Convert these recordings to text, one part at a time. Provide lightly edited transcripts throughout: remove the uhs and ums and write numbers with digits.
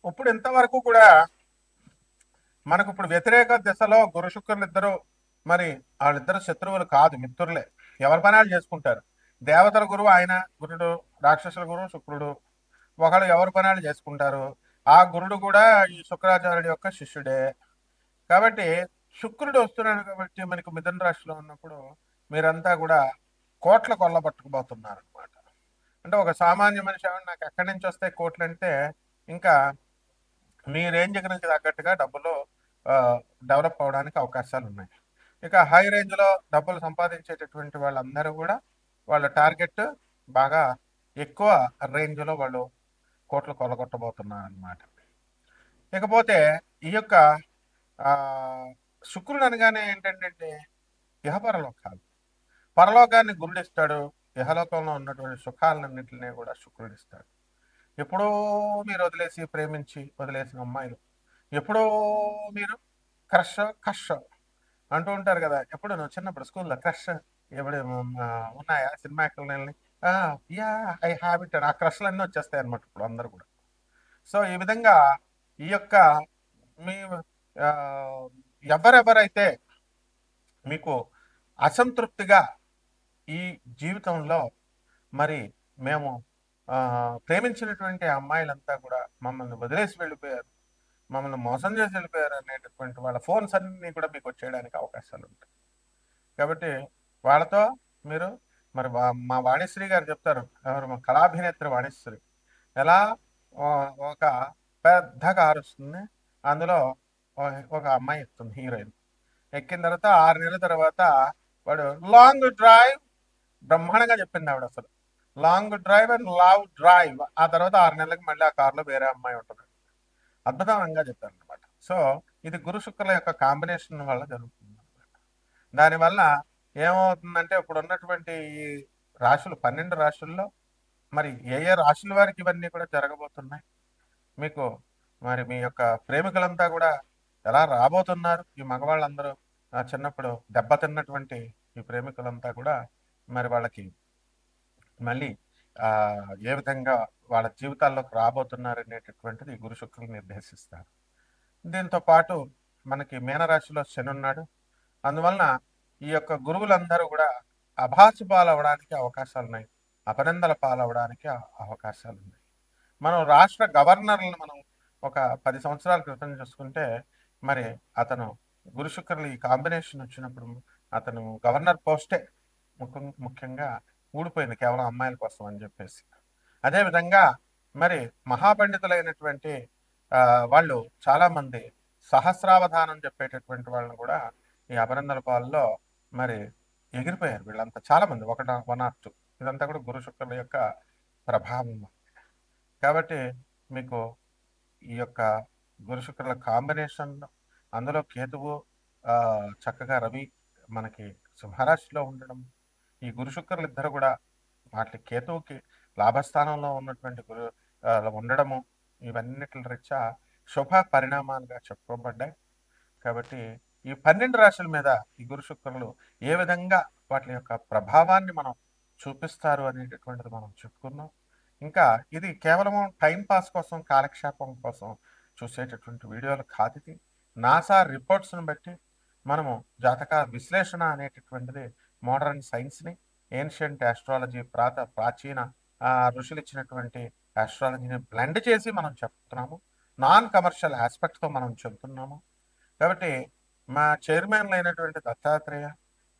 ఇప్పుడు ఇంతవరకు కూడా మనకు ఇప్పుడు వ్యతిరేక దిశలో గురు శుక్రులు ఇద్దరు, మరి వాళ్ళిద్దరు శత్రువులు కాదు, మిత్రులే. ఎవరి పనాలు చేసుకుంటారు. దేవతల గురువు ఆయన గురుడు, రాక్షసుల గురువు శుక్రుడు. ఒకళ్ళు ఎవరి పనాలు చేసుకుంటారు. ఆ గురుడు కూడా ఈ శుక్రాచార్యుడి యొక్క శిష్యుడే. కాబట్టి శుక్రుడు వస్తున్నాడు కాబట్టి మనకు మిథున రాశిలో ఉన్నప్పుడు మీరంతా కూడా కోట్ల కొల్లబట్టుకుపోతున్నారు అనమాట. అంటే ఒక సామాన్య మనిషి ఏమన్నా నాకు ఎక్కడి నుంచి వస్తాయి కోట్లు అంటే, ఇంకా మీ రేంజ్ నుంచి తగ్గట్టుగా డబ్బులు డెవలప్ అవడానికి అవకాశాలు ఉన్నాయి. ఇక హై రేంజ్లో డబ్బులు సంపాదించేటటువంటి వాళ్ళందరూ కూడా వాళ్ళ టార్గెట్ బాగా ఎక్కువ రేంజ్లో వాళ్ళు కోట్లు కొల్లగొట్టబోతున్నారు అనమాట. ఇకపోతే ఈ యొక్క ఆ, శుక్రుడు అనగానే ఏంటంటే ఇహపరలోకాలు. పరలోకాన్ని గురుడిస్తాడు. ఇహలోకంలో ఉన్నటువంటి సుఖాలన్నింటినీ కూడా శుక్రుడిస్తాడు. ఎప్పుడో మీరు వదిలేసి ప్రేమించి వదిలేసిన అమ్మాయిలు, ఎప్పుడో మీరు క్రష్ కష్ అంటూ ఉంటారు కదా. ఎప్పుడు నువ్వు చిన్నప్పుడు స్కూల్లో క్రష్ ఎప్పుడు ఉన్నాయా సినిమా యాక్టర్లని? యా, ఐ హ్యాబిట్ అని ఆ క్రష్లు అన్నీ వచ్చేస్తాయి అనమాట ఇప్పుడు అందరూ కూడా. సో ఈ విధంగా ఈ యొక్క మీ ఆ, ఎవరెవరైతే మీకు అసంతృప్తిగా ఈ జీవితంలో మరి మేము ఆ, ప్రేమించినటువంటి అమ్మాయిలంతా కూడా మమ్మల్ని వదిలేసి వెళ్ళిపోయారు, మమ్మల్ని మోసం చేసి వెళ్ళిపోయారు అనేటటువంటి వాళ్ళ ఫోన్స్ అన్ని కూడా మీకు వచ్చేయడానికి అవకాశాలు ఉంటాయి. కాబట్టి వాళ్ళతో మీరు మరి మా వాణిశ్రీ గారు చెప్తారు, ఎవరు మా కళాభినేత్రి వాణిశ్రీ, ఎలా ఒక పెద్ద కారు వస్తుంది, అందులో ఒక అమ్మాయి ఎక్కుతుంది, హీరోయిన్. ఎక్కిన తర్వాత 6 నెలల తర్వాత వాడు లాంగ్ డ్రైవ్, బ్రహ్మాండంగా చెప్పింది ఆవిడ అసలు. Long drive and love drive. ఆ తర్వాత 6 నెలలకు మళ్ళీ ఆ కారులో వేరే అమ్మాయి ఉంటుంది. అద్భుతంగా చెప్పారు అనమాట. సో ఇది గురు శుక్రుల యొక్క కాంబినేషన్ వల్ల జరుగుతుంది అనమాట. దానివల్ల ఏమవుతుందంటే ఇప్పుడు ఉన్నటువంటి ఈ రాశులు 12 రాశుల్లో మరి ఏ ఏ రాశుల వారికి ఇవన్నీ కూడా జరగబోతున్నాయి. మీకు మరి మీ యొక్క ప్రేమికులంతా కూడా ఎలా రాబోతున్నారు, ఈ మగవాళ్ళందరూ చిన్నప్పుడు దెబ్బతిన్నటువంటి ఈ ప్రేమికులంతా కూడా మరి వాళ్ళకి మళ్ళీ ఆ ఏ విధంగా వాళ్ళ జీవితాల్లోకి రాబోతున్నారు అనేటటువంటిది ఈ గురు శుక్రులు నిర్దేశిస్తారు. దీంతో పాటు మనకి మీనరాశిలో శని ఉన్నాడు. అందువలన ఈ యొక్క గురువులందరూ కూడా అభాసు పాలవడానికి అవకాశాలు ఉన్నాయి, అపనిందల పాలవడానికి అవకాశాలు ఉన్నాయి. మనం రాష్ట్ర గవర్నర్లను మనం ఒక 10 సంవత్సరాల క్రితం చూసుకుంటే మరి అతను గురు శుక్రులు ఈ కాంబినేషన్ వచ్చినప్పుడు అతను గవర్నర్ పోస్టే ముఖ్యంగా ఊడిపోయింది కేవలం అమ్మాయిల కోసం అని చెప్పేసి. అదేవిధంగా మరి మహాపండితులైనటువంటి వాళ్ళు చాలామంది సహస్రావధానం చెప్పేటటువంటి వాళ్ళని కూడా ఈ అపరందల పాలలో మరి ఎగిరిపోయారు వీళ్ళంతా, చాలామంది, 1 or 2. ఇదంతా కూడా గురు శుక్రుల యొక్క ప్రభావం. కాబట్టి మీకు ఈ యొక్క గురు శుక్రుల కాంబినేషన్, అందులో కేతువు చక్కగా రవి మనకి సింహరాశిలో ఉండడం, ఈ గురు శుక్రులు ఇద్దరు కూడా వాటి కేతువుకి లాభస్థానంలో ఉన్నటువంటి గురు ఉండడము, ఇవన్నిటి రీత్యా శుభ పరిణామాలుగా చెప్పుకోబడ్డాయి. కాబట్టి ఈ 12 రాశుల మీద ఈ గురు శుక్రులు ఏ విధంగా వాటి యొక్క ప్రభావాన్ని మనం చూపిస్తారు అనేటటువంటిది మనం చెప్పుకున్నాం. ఇంకా ఇది కేవలం టైం పాస్ కోసం, కాలక్షేపం కోసం చూసేటటువంటి వీడియోలు కాదు. ఇది నాసా రిపోర్ట్స్ని బట్టి మనము జాతక విశ్లేషణ అనేటటువంటిది మోడర్న్ సైన్స్ని, ఏన్షియంట్ ఆస్ట్రాలజీ, ప్రాచీన ఋషులు ఇచ్చినటువంటి ఆస్ట్రాలజీని బ్లెండ్ చేసి మనం చెప్తున్నాము. నాన్ కమర్షియల్ ఆస్పెక్ట్తో మనం చెబుతున్నాము. కాబట్టి మా చైర్మన్లు అయినటువంటి దత్తాత్రేయ,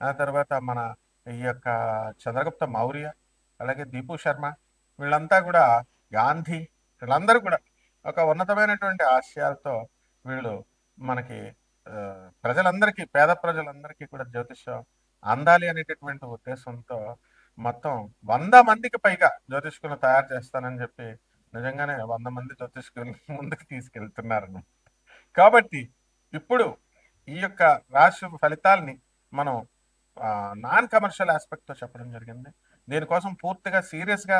ఆ తర్వాత మన ఈ యొక్క చంద్రగుప్త మౌర్య, అలాగే దీపు శర్మ, వీళ్ళంతా కూడా గాంధీ, వీళ్ళందరూ కూడా ఒక ఉన్నతమైనటువంటి ఆశయాలతో వీళ్ళు మనకి ప్రజలందరికీ, పేద ప్రజలందరికీ కూడా జ్యోతిష్యం అందాలి అనేటటువంటి ఉద్దేశంతో మొత్తం 100 మందికి పైగా జ్యోతిష్కులను తయారు చేస్తానని చెప్పి నిజంగానే 100 మంది జ్యోతిష్కులు ముందుకు తీసుకెళ్తున్నారు. కాబట్టి ఇప్పుడు ఈ యొక్క రాశి ఫలితాల్ని మనం నాన్ కమర్షియల్ ఆస్పెక్ట్తో చెప్పడం జరిగింది. దీనికోసం పూర్తిగా సీరియస్గా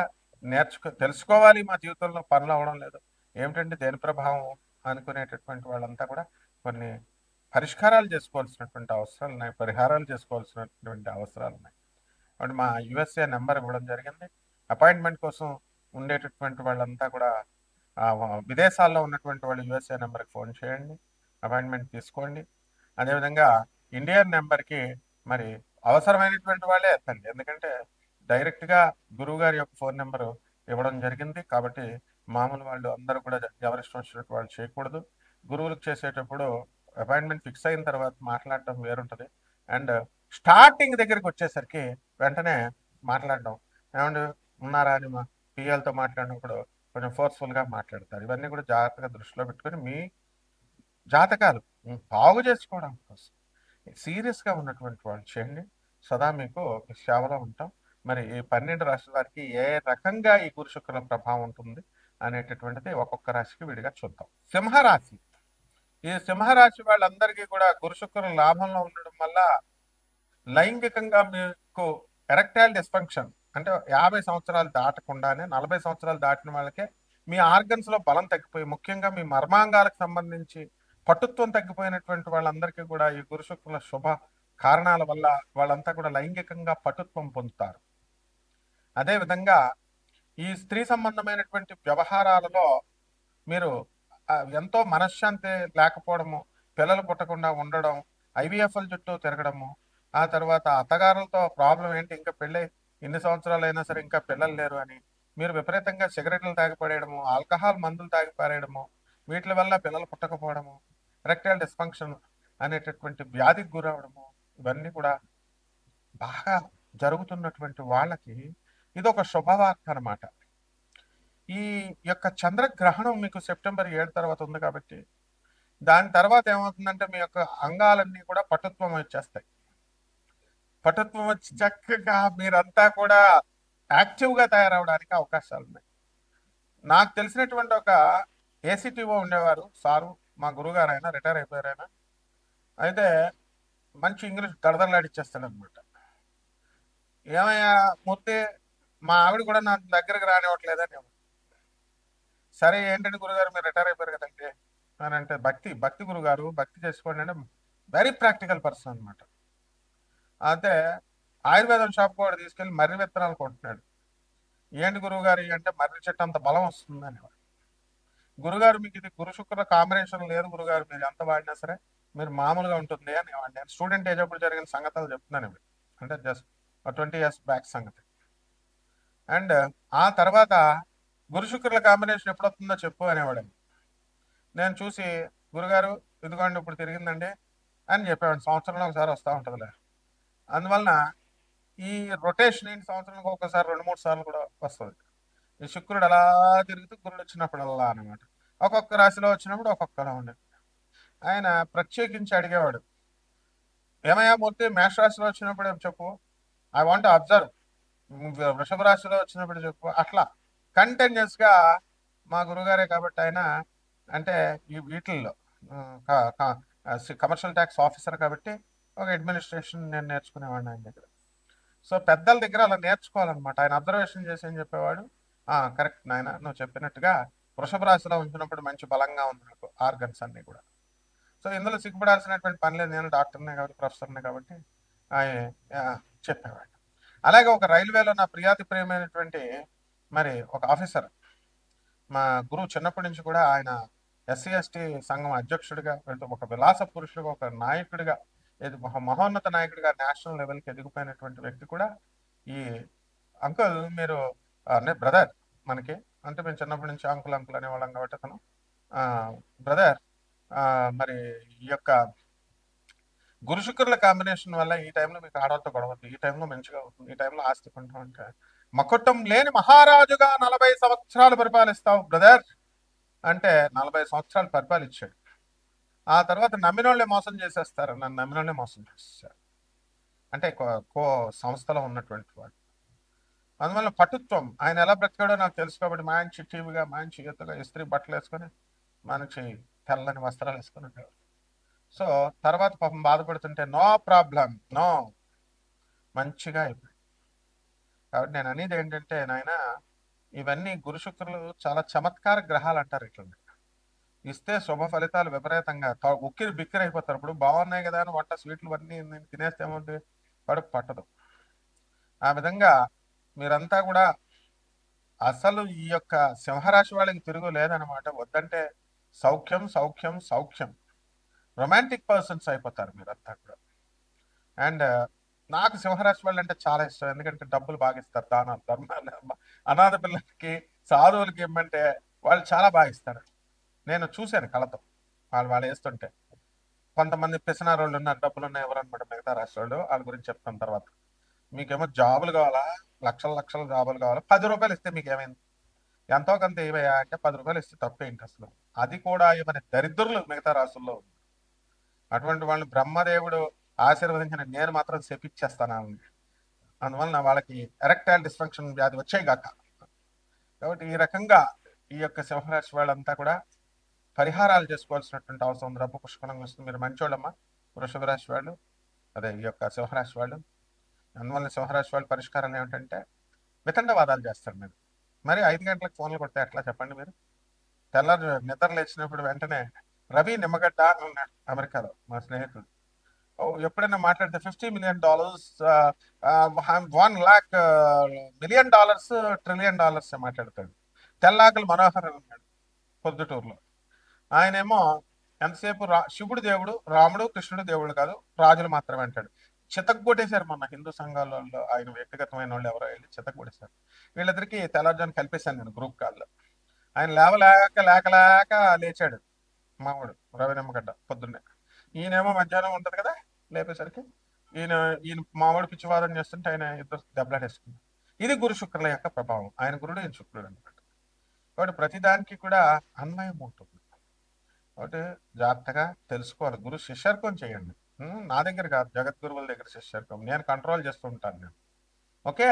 తెలుసుకోవాలి. మా జీవితంలో పనులు అవ్వడం లేదు ఏమిటంటే దేని ప్రభావం అనుకునేటటువంటి వాళ్ళంతా కూడా కొన్ని పరిష్కారాలు చేసుకోవాల్సినటువంటి అవసరాలు ఉన్నాయి, పరిహారాలు చేసుకోవాల్సినటువంటి అవసరాలు ఉన్నాయి. అంటే మా యుఎస్ఏ నెంబర్ ఇవ్వడం జరిగింది. అపాయింట్మెంట్ కోసం ఉండేటటువంటి వాళ్ళంతా కూడా విదేశాల్లో ఉన్నటువంటి వాళ్ళు యుఎస్ఏ నెంబర్కి ఫోన్ చేయండి, అపాయింట్మెంట్ తీసుకోండి. అదేవిధంగా ఇండియన్ నెంబర్కి మరి అవసరమైనటువంటి వాళ్ళే ఎత్తండి, ఎందుకంటే డైరెక్ట్గా గురువు గారి యొక్క ఫోన్ నెంబరు ఇవ్వడం జరిగింది కాబట్టి మామూలు వాళ్ళు అందరూ కూడా ఎవరిష్టం వచ్చినట్టు వాళ్ళు చేయకూడదు. గురువులకు చేసేటప్పుడు అపాయింట్మెంట్ ఫిక్స్ అయిన తర్వాత మాట్లాడడం వేరుంటుంది. అండ్ స్టార్టింగ్ దగ్గరికి వచ్చేసరికి వెంటనే మాట్లాడడం, ఏమంటే ఉన్నారా అని మా పిఎల్తో మాట్లాడినప్పుడు కొంచెం ఫోర్స్ఫుల్గా మాట్లాడతారు. ఇవన్నీ కూడా జాగ్రత్తగా దృష్టిలో పెట్టుకొని మీ జాతకాలు బాగు చేసుకోవడం కోసం సీరియస్గా ఉన్నటువంటి వాళ్ళు చేయండి. సదా మీకు సేవలో ఉంటాం. మరి ఈ 12 రాశుల వారికి ఏ రకంగా ఈ గురు శుక్రుల ప్రభావం ఉంటుంది అనేటటువంటిది ఒక్కొక్క రాశికి విడిగా చూద్దాం. సింహరాశి. ఈ సింహరాశి వాళ్ళందరికీ కూడా గురు శుక్రుల లాభంలో ఉండడం వల్ల లైంగికంగా మీకు ఎరెక్టైల్ డిస్ఫంక్షన్, అంటే 50 సంవత్సరాలు దాటకుండానే 40 సంవత్సరాలు దాటిన వాళ్ళకే మీ ఆర్గన్స్ లో బలం తగ్గిపోయి, ముఖ్యంగా మీ మర్మాంగాలకు సంబంధించి పటుత్వం తగ్గిపోయినటువంటి వాళ్ళందరికీ కూడా ఈ గురు శుక్రుల శుభ కారణాల వల్ల వాళ్ళంతా కూడా లైంగికంగా పటుత్వం పొందుతారు. అదేవిధంగా ఈ స్త్రీ సంబంధమైనటువంటి వ్యవహారాలలో మీరు ఎంతో మనశ్శాంతి లేకపోవడము, పిల్లలు పుట్టకుండా ఉండడం, ఐవీఎఫ్ఎల్ చుట్టూ తిరగడము, ఆ తర్వాత అత్తగారులతో ప్రాబ్లం ఏంటి, ఇంకా పెళ్ళి ఎన్ని సంవత్సరాలు అయినా సరే ఇంకా పిల్లలు లేరు అని మీరు విపరీతంగా సిగరెట్లు తాగిపడేయడము, ఆల్కహాల్ మందులు తాగిపారేయడము, వీటి వల్ల పిల్లలు పుట్టకపోవడము, ఎరెక్టైల్ డిస్ఫంక్షన్ అనేటటువంటి వ్యాధికి గురవడము, ఇవన్నీ కూడా బాగా జరుగుతున్నటువంటి వాళ్ళకి ఇది ఒక శుభవార్త అనమాట. ఈ యొక్క చంద్రగ్రహణం మీకు సెప్టెంబర్ 7 తర్వాత ఉంది కాబట్టి దాని తర్వాత ఏమవుతుందంటే మీ యొక్క అంగాలన్నీ కూడా పటుత్వం వచ్చేస్తాయి. పటుత్వం వచ్చి చక్కగా మీరంతా కూడా యాక్టివ్గా తయారవడానికి అవకాశాలు ఉన్నాయి. నాకు తెలిసినటువంటి ఒక ఏసీటీఓ ఉండేవారు సారు, మా గురుగారు, ఆయన రిటైర్ అయిపోయారు. ఆయన అయితే మంచి ఇంగ్లీష్ దడదడలాడిచ్చేస్తాడు అనమాట. ఏమయ్యా మూర్తి, మా ఆవిడ కూడా నా దగ్గరకు రానివ్వట్లేదని. సరే ఏంటంటే గురుగారు మీరు రిటైర్ అయిపోయారు కదండి అని అంటే, భక్తి గురుగారు, భక్తి చేసుకోండి అంటే వెరీ ప్రాక్టికల్ పర్సన్ అనమాట. అయితే ఆయుర్వేదం షాప్ కూడా తీసుకెళ్ళి మర్రి విత్తనాలు కొంటున్నాడు. ఏంటి గురువు గారు అంటే, మర్రి చెట్టు అంత బలం వస్తుంది అనేవాడు. గురుగారు మీకు ఇది గురు శుక్ర కాంబినేషన్ లేదు గురుగారు, మీరు ఎంత వాడినా సరే మీరు మామూలుగా ఉంటుంది అనేవాడు. నేను స్టూడెంట్ ఏజ్ అప్పుడు జరిగిన సంగతులు చెప్తున్నాను ఇవి, అంటే జస్ట్ 20 years బ్యాక్ సంగతి. అండ్ ఆ తర్వాత గురు శుక్రుల కాంబినేషన్ ఎప్పుడొస్తుందో చెప్పు అనేవాడు. నేను చూసి గురుగారు ఇదిగోండి ఇప్పుడు తిరిగిందండి అని చెప్పేవాడు. సంవత్సరంలో ఒకసారి వస్తూ ఉంటుందిలే. అందువలన ఈ రొటేషన్ ఏంటి, సంవత్సరానికి ఒకసారి 2-3 సార్లు కూడా వస్తుంది. ఈ శుక్రుడు అలా తిరుగుతూ గురుడు వచ్చినప్పుడల్లా అనమాట. ఒక్కొక్క రాశిలో వచ్చినప్పుడు ఒక్కొక్కలా ఉండేది. ఆయన ప్రత్యేకించి అడిగేవాడు, ఏమయ్యా మూర్తి మేషరాశిలో వచ్చినప్పుడు ఏం చెప్పు, ఐ వాంట్ అబ్జర్వ్. వృషభ రాశిలో వచ్చినప్పుడు చెప్పు. అట్లా కంటిన్యూస్గా మా గురుగారే కాబట్టి ఆయన, అంటే ఈ వీటిల్లో కమర్షియల్ ట్యాక్స్ ఆఫీసర్ కాబట్టి ఒక అడ్మినిస్ట్రేషన్ నేను నేర్చుకునేవాడిని ఆయన దగ్గర. సో పెద్దల దగ్గర అలా నేర్చుకోవాలన్నమాట. ఆయన అబ్జర్వేషన్ చేసి ఏం చెప్పేవాడు, కరెక్ట్ నాయన నువ్వు చెప్పినట్టుగా వృషభ రాశిలో ఉంచినప్పుడు మంచి బలంగా ఉంది నాకు ఆర్గన్స్ అన్నీ కూడా. సో ఇందులో సిగ్గుపడాల్సినటువంటి పని లేదు, నేను డాక్టర్నే కాబట్టి ప్రొఫెసర్నే కాబట్టి చెప్పేవాడు. అలాగే ఒక రైల్వేలో నా ప్రియాతి ప్రియమైనటువంటి మరి ఒక ఆఫీసర్, మా గురువు చిన్నప్పటి నుంచి కూడా ఆయన ఎస్సీ ఎస్టీ సంఘం అధ్యక్షుడిగా, ఒక విలాస పురుషుడిగా, ఒక నాయకుడిగా, మహోన్నత నాయకుడిగా నేషనల్ లెవెల్కి ఎదిగిపోయినటువంటి వ్యక్తి కూడా ఈ అంకుల్ మీరు బ్రదర్ మనకి, అంటే మేము చిన్నప్పటి నుంచి అంకుల్ అనేవాళ్ళం కాబట్టి అతను బ్రదర్, మరి ఈ యొక్క గురు శుక్రుల కాంబినేషన్ వల్ల ఈ టైంలో మీకు ఆడవాళ్ళతో గొడవద్దు, ఈ టైంలో మంచిగా అవుతుంది, ఈ టైంలో ఆస్తి కొంటాం అంటే మకుటం లేని మహారాజుగా 40 సంవత్సరాలు పరిపాలిస్తావు బ్రదర్ అంటే 40 సంవత్సరాలు పరిపాలించాడు. ఆ తర్వాత నమ్మినోళ్ళే మోసం చేసేస్తారు, నన్ను నమ్మినోళ్ళే మోసం చేసేసారు, అంటే కో సంస్థలో ఉన్నటువంటి వాడు. అందువల్ల పటుత్వం, ఆయన ఎలా బ్రతికాడో నాకు తెలుసు కాబట్టి మంచి టీవీగా, మంచి ఎత్తుగా ఇస్త్రీ బట్టలు వేసుకొని మంచి తెల్లని వస్త్రాలు వేసుకొని ఉండేవాడు. సో తర్వాత పాపం బాధపడుతుంటే నో ప్రాబ్లం, నో, మంచిగా అయిపోయింది. కాబట్టి నేను అనేది ఏంటంటే నాయన, ఇవన్నీ గురు శుక్రులు చాలా చమత్కార గ్రహాలు అంటారు. ఇట్లా ఇస్తే శుభ ఫలితాలు విపరీతంగా ఉక్కిరి బిక్కిరి అయిపోతారు. ఇప్పుడు బాగున్నాయి కదా అని వంట స్వీట్లు అన్నీ తినేస్తే ఏమవుతుంది, కడుపు పట్టదు. ఆ విధంగా మీరంతా కూడా అసలు ఈ యొక్క సింహరాశి వాళ్ళకి తిరుగు లేదనమాట. వద్దంటే సౌఖ్యం సౌఖ్యం సౌఖ్యం. రొమాంటిక్ పర్సన్స్ అయిపోతారు మీరంతా కూడా. అండ్ నాకు సింహరాశి వాళ్ళు అంటే చాలా ఇష్టం. ఎందుకంటే డబ్బులు బాగా ఇస్తారు, దానాలు ధర్మాలు, అనాథ పిల్లలకి, సాధువులకి ఇమ్మంటే వాళ్ళు చాలా బాగా ఇస్తారు. నేను చూశాను కళ్ళతో, వాళ్ళు వేస్తుంటే. కొంతమంది పిసినారు వాళ్ళు ఉన్నారు, డబ్బులు ఉన్నాయి ఎవరనమాట మిగతా రాష్ట్ర వాళ్ళు. వాళ్ళ గురించి చెప్తాను తర్వాత. మీకేమో జాబులు కావాలా, లక్షల లక్షల జాబులు కావాలా, 10 రూపాయలు ఇస్తే మీకు ఏమైంది? ఎంతో కొంత ఏవయ్యా అంటే 10 రూపాయలు ఇస్తే తప్పేంటి అసలు? అది కూడా ఏమైనా దరిద్రులు మిగతా రాష్ట్రంలో ఉంది. అటువంటి వాళ్ళు బ్రహ్మదేవుడు ఆశీర్వదించిన నేను మాత్రం శపిచ్చేస్తాను వాళ్ళని. అందువలన వాళ్ళకి ఎరెక్టైల్ డిస్ఫంక్షన్ వ్యాధి వచ్చేగాక. కాబట్టి ఈ రకంగా ఈ యొక్క సింహరాశి వాళ్ళంతా కూడా పరిహారాలు చేసుకోవాల్సినటువంటి అవసరం ఉంది. డబ్బు పుష్కలంగా వస్తుంది. మీరు మంచోళ్ళమ్మా వృషభ రాశి వాళ్ళు, అదే ఈ యొక్క సింహరాశి వాళ్ళు. అందువల్ల సింహరాశి వాళ్ళు పరిష్కారాలు ఏమిటంటే వితండవాదాలు చేస్తారు. మీరు మరి 5 గంటలకు ఫోన్లు కొడితే ఎట్లా చెప్పండి? మీరు తెల్లారు నిద్ర లేచినప్పుడు వెంటనే రవి నిమ్మగడ్డ అని ఉన్నాడు అమెరికాలో మా స్నేహితుడు. ఎప్పుడైనా మాట్లాడితే $50 million, $1 lakh million, $1 trillion మాట్లాడతాడు. తెల్లాకలు మనోహర్ అని ఉన్నాడు పొద్దుటూరులో. ఆయనేమో ఎంతసేపు శివుడు దేవుడు, రాముడు కృష్ణుడు దేవుడు కాదు, రాజులు మాత్రమే అంటాడు. చితగ్గొట్టేశారు మొన్న హిందూ సంఘాలలో ఆయన వ్యక్తిగతమైన వాళ్ళు ఎవరో వెళ్ళి చితగ్గొట్టేశారు. వీళ్ళిద్దరికి తెల్లవారుజాను కలిపేశాను నేను గ్రూప్ కాల్లో. ఆయన లేవలేక లేక లేక లేచాడు మావాడు రవి నిమ్మగడ్డ పొద్దున్నే. ఈయనేమో మధ్యాహ్నం ఉంటది కదా లేపేసరికి, ఈయన ఈయన మావాడు పిచ్చివాదం చేస్తుంటే ఆయన ఇద్దరు దెబ్బలాడేసుకున్నారు. ఇది గురు శుక్రుల యొక్క ప్రభావం. ఆయన గురుడు ఈయన శుక్రుడు అనమాట. కాబట్టి ప్రతిదానికి కూడా అన్వయం ఉంటుంది. కాబట్టి జాగ్రత్తగా తెలుసుకోవాలి. గురు శిష్యర్కం చేయండి. నా దగ్గర కాదు, జగద్గురువుల దగ్గర శిష్యర్కం. నేను కంట్రోల్ చేస్తూ ఉంటాను నేను. ఓకే.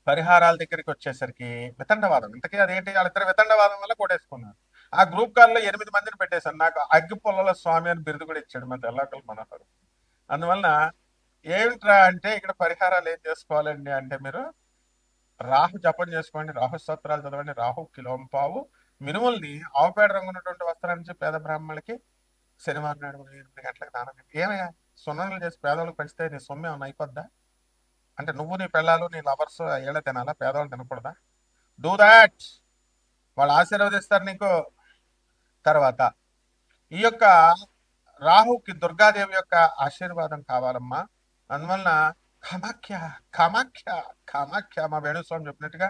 పరిహారాల దగ్గరికి వచ్చేసరికి వితండవాదం. ఇంతకీ అదేంటి? వాళ్ళిద్దరు వితండవాదం వల్ల కొట్టేసుకున్నారు. ఆ గ్రూప్ కాల్లో 8 మందిని పెట్టేశాను. నాకు అగ్గి పొల్లలో స్వామి అని బిరుదు కూడా ఇచ్చాడు మా తెల్లాకలు మనోహర్. అందువలన ఏమిట్రా అంటే ఇక్కడ పరిహారాలు ఏం చేసుకోవాలండి అంటే మీరు రాహు జపం చేసుకోండి, రాహు స్తోత్రాలు చదవండి, రాహు కిలోంపావు మినుముల్ని ఆవుపేడ రంగు ఉన్నటువంటి వస్త్రాల నుంచి పేద బ్రాహ్మణులకి శనివారం నాడు 8 గంటలకు దానం. ఏమయ్యా సున్నలు చేసి పేదవాళ్ళకి పంచితే నీ సొమ్ము ఏమైనా అయిపోద్దా? అంటే నువ్వు నీ పిల్లలు నీ లవర్స్ ఏళ్ళ తినాలా, పేదవాళ్ళు తినకూడదా? Do that. వాళ్ళు ఆశీర్వదిస్తారు నీకు. తర్వాత ఈ యొక్క రాహుకి దుర్గాదేవి యొక్క ఆశీర్వాదం కావాలమ్మా. అందువలన కామాఖ్య కామాఖ్య కామాఖ్య మా వేణుస్వామి చెప్పినట్టుగా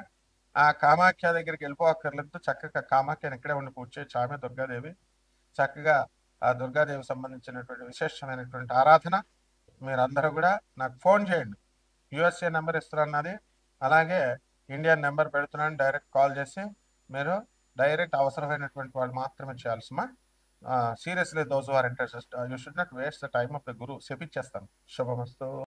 ఆ కామాఖ్య దగ్గరికి వెళ్ళిపోక్కర్లేదు. చక్కగా కామాఖ్యని ఇక్కడే ఉండి పూజ చేయొచ్చు. ఆమె దుర్గాదేవి. చక్కగా ఆ దుర్గాదేవి సంబంధించినటువంటి విశేషమైనటువంటి ఆరాధన. మీరందరూ కూడా నాకు ఫోన్ చేయండి. యుఎస్ఏ నెంబర్ ఇస్తున్నది, అలాగే ఇండియన్ నెంబర్ పెడుతున్నాను. డైరెక్ట్ కాల్ చేసి మీరు డైరెక్ట్ అవసరమైనటువంటి వాళ్ళు మాత్రమే చేయాల్సిమా. Seriously those who are interested, you should not waste the time of the guru. శపిచ్చేస్తాను. శుభమస్తు.